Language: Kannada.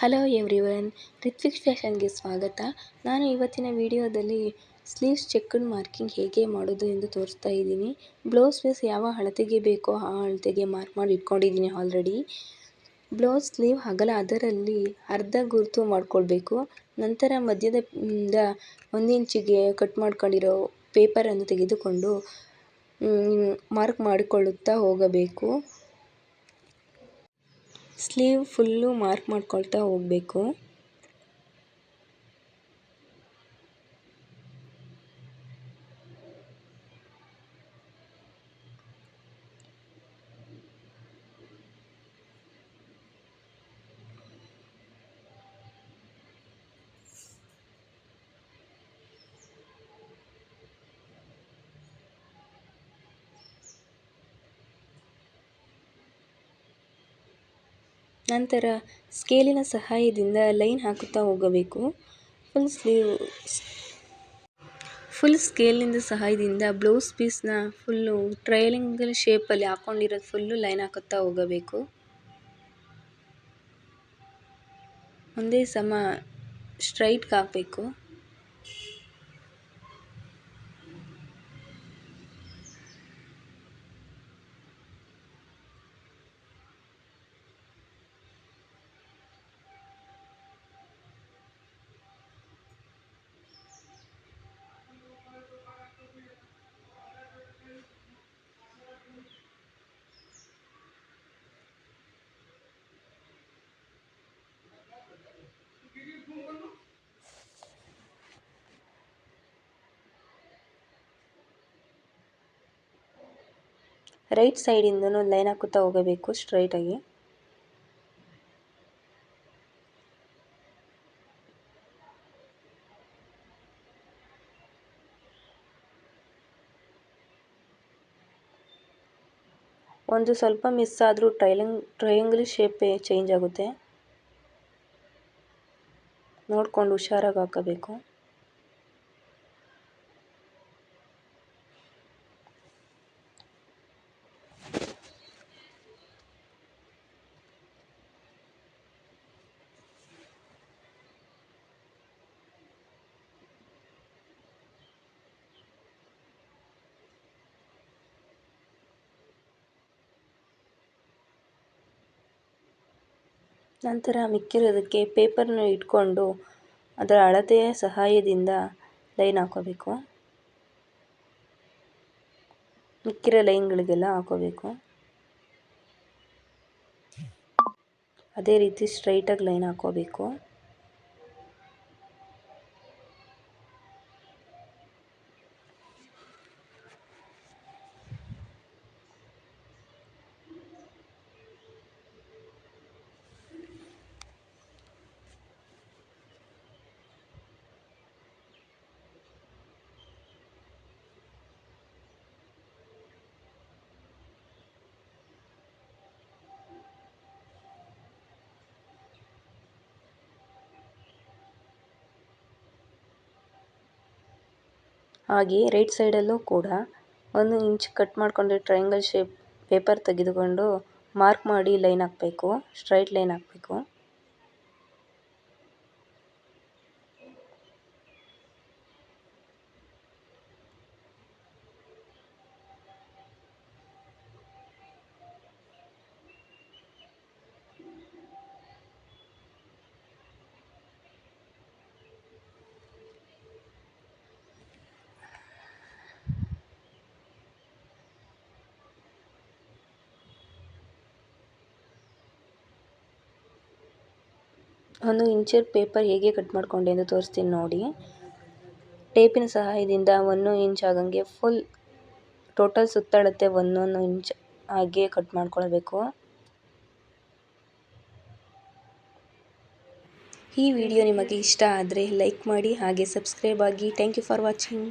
ಹಲೋ ಎವ್ರಿವನ್, ರಿತ್ವಿಕ್ ಫ್ಯಾಷನ್ಗೆ ಸ್ವಾಗತ. ನಾನು ಇವತ್ತಿನ ವಿಡಿಯೋದಲ್ಲಿ ಸ್ಲೀವ್ಸ್ ಚೆಕ್ಡ್ ಮಾರ್ಕಿಂಗ್ ಹೇಗೆ ಮಾಡೋದು ಎಂದು ತೋರಿಸ್ತಾ ಇದ್ದೀನಿ. ಬ್ಲೌಸ್ ಪೀಸ್ ಯಾವ ಅಳತೆಗೆ ಬೇಕೋ ಆ ಅಳತೆಗೆ ಮಾರ್ಕ್ ಮಾಡಿ ಇಟ್ಕೊಂಡಿದ್ದೀನಿ ಆಲ್ರೆಡಿ. ಬ್ಲೌಸ್ ಸ್ಲೀವ್ ಅಗಲ ಅದರಲ್ಲಿ ಅರ್ಧ ಗುರುತು ಮಾಡ್ಕೊಳ್ಬೇಕು. ನಂತರ ಮಧ್ಯದಿಂದ 1 ಇಂಚಿಗೆ ಕಟ್ ಮಾಡ್ಕೊಂಡಿರೋ ಪೇಪರನ್ನು ತೆಗೆದುಕೊಂಡು ಮಾರ್ಕ್ ಮಾಡಿಕೊಳ್ಳುತ್ತಾ ಹೋಗಬೇಕು. ಸ್ಲೀವ್ ಫುಲ್ಲು ಮಾರ್ಕ್ ಮಾಡ್ಕೊಳ್ತಾ ಹೋಗಬೇಕು. ನಂತರ ಸ್ಕೇಲಿನ ಸಹಾಯದಿಂದ ಲೈನ್ ಹಾಕುತ್ತಾ ಹೋಗಬೇಕು. ಫುಲ್ ಸ್ಕೇಲಿನ ಸಹಾಯದಿಂದ ಬ್ಲೌಸ್ ಪೀಸ್ನ ಫುಲ್ಲು ಟ್ರಯಾಂಗಲ್ ಶೇಪಲ್ಲಿ ಹಾಕ್ಕೊಂಡಿರೋದು ಫುಲ್ಲು ಲೈನ್ ಹಾಕುತ್ತಾ ಹೋಗಬೇಕು. ಒಂದೇ ಸಮ ಸ್ಟ್ರೈಟ್ಗೆ ಹಾಕಬೇಕು. ರೈಟ್ ಸೈಡಿಂದನೂ ಲೈನ್ ಹಾಕುತ್ತಾ ಹೋಗಬೇಕು ಸ್ಟ್ರೈಟಾಗಿ. ಒಂದು ಸ್ವಲ್ಪ ಮಿಸ್ ಆದರೂ ಟ್ರಯಾಂಗಲ್ ಶೇಪೇ ಚೇಂಜ್ ಆಗುತ್ತೆ. ನೋಡಿಕೊಂಡು ಹುಷಾರಾಗಿ ಹಾಕಬೇಕು. ನಂತರ ಮಿಕ್ಕಿರೋದಕ್ಕೆ ಪೇಪರ್ನ ಇಟ್ಕೊಂಡು ಅದರ ಅಳತೆಯ ಸಹಾಯದಿಂದ ಲೈನ್ ಹಾಕೋಬೇಕು. ಮಿಕ್ಕಿರೋ ಲೈನ್ಗಳಿಗೆಲ್ಲ ಹಾಕೋಬೇಕು. ಅದೇ ರೀತಿ ಸ್ಟ್ರೈಟಾಗಿ ಲೈನ್ ಹಾಕೋಬೇಕು. ಹಾಗೆ ರೈಟ್ ಸೈಡಲ್ಲೂ ಕೂಡ 1 ಇಂಚ್ ಕಟ್ ಮಾಡಿಕೊಂಡು ಟ್ರಯಾಂಗಲ್ ಶೇಪ್ ಪೇಪರ್ ತೆಗೆದುಕೊಂಡು ಮಾರ್ಕ್ ಮಾಡಿ ಲೈನ್ ಹಾಕಬೇಕು. ಸ್ಟ್ರೈಟ್ ಲೈನ್ ಹಾಕಬೇಕು. ಒಂದು ಇಂಚರ್ ಪೇಪರ್ ಹೇಗೆ ಕಟ್ ಮಾಡಿಕೊಂಡೆ ಎಂದು ತೋರಿಸ್ತೀನಿ ನೋಡಿ. ಟೇಪಿನ ಸಹಾಯದಿಂದ 1 ಇಂಚ್ ಆಗಂಗೆ ಫುಲ್ ಟೋಟಲ್ ಸುತ್ತಳತೆ 1 ಇಂಚ್ ಹಾಗೆ ಕಟ್ ಮಾಡ್ಕೊಳ್ಬೇಕು. ಈ ವಿಡಿಯೋ ನಿಮಗೆ ಇಷ್ಟ ಆದರೆ ಲೈಕ್ ಮಾಡಿ, ಹಾಗೆ ಸಬ್ಸ್ಕ್ರೈಬ್ ಆಗಿ. Thank you for watching.